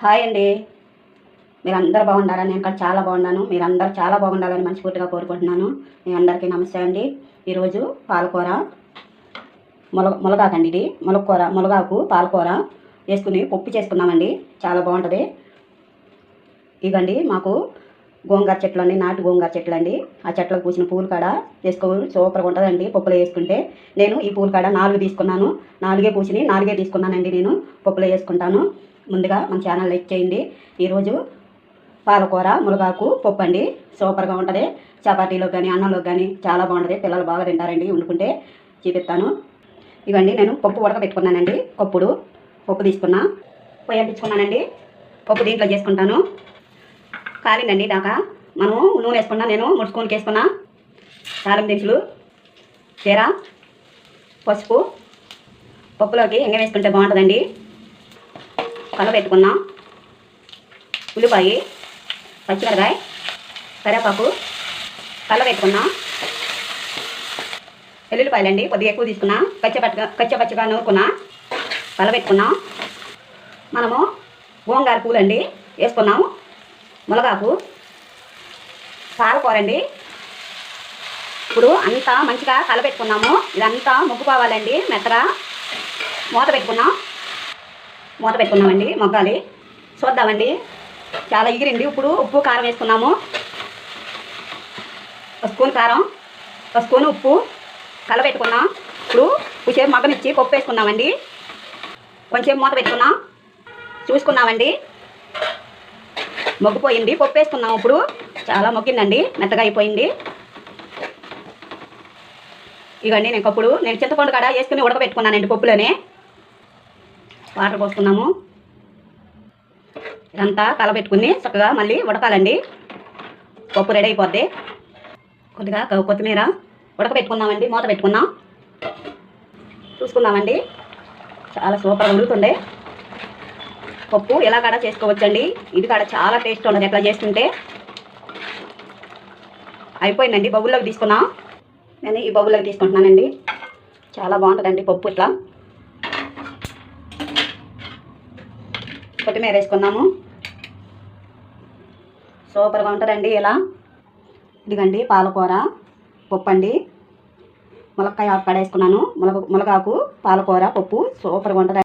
Hi అండి. మీరందరూ బాగుండాలని నేను కూడా చాలా బాగున్నాను. మీరందరూ చాలా బాగుండాలని మనస్ఫూర్తిగా కోరుకుంటున్నాను. మీ అందరికీ నమస్తే అండి. ఈరోజు పాలకూర ములగాకండి. ఇది ములగాకు పాలకూర వేసుకుని పప్పు చేసుకున్నామండి. చాలా బాగుంటుంది. ఇదండి మాకు గోంగూర చెట్లు అండి, నాటు గోంగూర చెట్లు అండి. ఆ చెట్లకు పూసిన పూలు కాడ వేసుకోవాలి, సూపర్గా ఉంటుందండి పప్పులో వేసుకుంటే. నేను ఈ పూల కాడ 4 తీసుకున్నాను. 4 పూసిని 4 తీసుకున్నానండి. నేను పప్పులో వేసుకుంటాను. ముందుగా మన ఛానల్ లైక్ చేయండి. ఈరోజు పాలకూర ములగాకు పప్పు అండి. సూపర్గా ఉంటుంది. చపాతీలో కానీ అన్నంలో కానీ చాలా బాగుంటుంది. పిల్లలు బాగా తింటారండి వండుకుంటే. చూపిస్తాను. ఇవన్నీ నేను పప్పు ఉడకబెట్టుకున్నానండి. పప్పు తీసుకున్నా, పొయ్యి అంటించుకున్నానండి. పప్పు దీంట్లో చేసుకుంటాను. కాలిందండి దాకా. మనము నూనె వేసుకున్నా. నేను 3 స్పూన్కి వేసుకున్నా. తాలింపు దినుసులు, జీర, పసుపు. పప్పులోకి ఎంగ వేసుకుంటే బాగుంటుందండి. కలపెట్టుకున్నా. ఉల్లిపాయ, పచ్చిమిరకాయ, కరివేపాకు కలపెట్టుకున్నా. వెల్లుల్లిపాయలండి కొద్దిగా ఎక్కువ తీసుకున్నా. కచ్చపచ్చగా నూరుకున్నా. కలపెట్టుకున్నా. మనము గోంగూర పూలండి వేసుకున్నాము. ములగాకు, పాలకూర అండి. ఇప్పుడు అంతా మంచిగా కలపెట్టుకున్నాము. ఇదంతా మొగ్గుపోవాలండి మెత్తగా. మూత పెట్టుకున్నామండి. మొగ్గాలి. చూద్దామండి. చాలా ఎగిరింది. ఇప్పుడు ఉప్పు కారం వేసుకున్నాము. 1 స్పూన్ కారం, 1 స్పూన్ ఉప్పు కలపెట్టుకున్నాం. ఇప్పుడు కొంచెం మగ్గనిచ్చి పప్పు వేసుకున్నామండి. కొంచెం మూత పెట్టుకున్నాం. చూసుకున్నామండి. మొగ్గిపోయింది. పప్పు వేసుకున్నాము. ఇప్పుడు చాలా మొగ్గిందండి. మెత్తగా అయిపోయింది. ఇవన్నీ నేను చింతపండు కాడ వేసుకుని ఉడకబెట్టుకున్నానండి. పప్పులోనే వాటర్ పోసుకున్నాము. ఇదంతా కలబెట్టుకుని చక్కగా మళ్ళీ ఉడకాలండి. పప్పు రెడీ అయిపోద్ది. కొద్దిగా కొత్తిమీర ఉడకబెట్టుకున్నామండి. మూత పెట్టుకున్నాం. చూసుకున్నామండి. చాలా సూపర్గా ఉడుకుతుండే పప్పు. ఎలా కాడ చేసుకోవచ్చండి. ఇది కాడ చాలా టేస్ట్ ఉండదు ఎట్లా చేసుకుంటే. అయిపోయిందండి. బౌల్లోకి తీసుకున్నాం. నేను ఈ బౌల్లోకి తీసుకుంటున్నానండి. చాలా బాగుంటుందండి పప్పు. ఇట్లా కొత్తిమీర వేసుకున్నాము. సూపర్గా ఉంటుందండి. ఇలా ఇదిగండి పాలకూర పప్పు అండి. ములక్కాయ ఆకు కాడ వేసుకున్నాను. ములగాకు పాలకూర పప్పు సూపర్గా ఉంటుంది.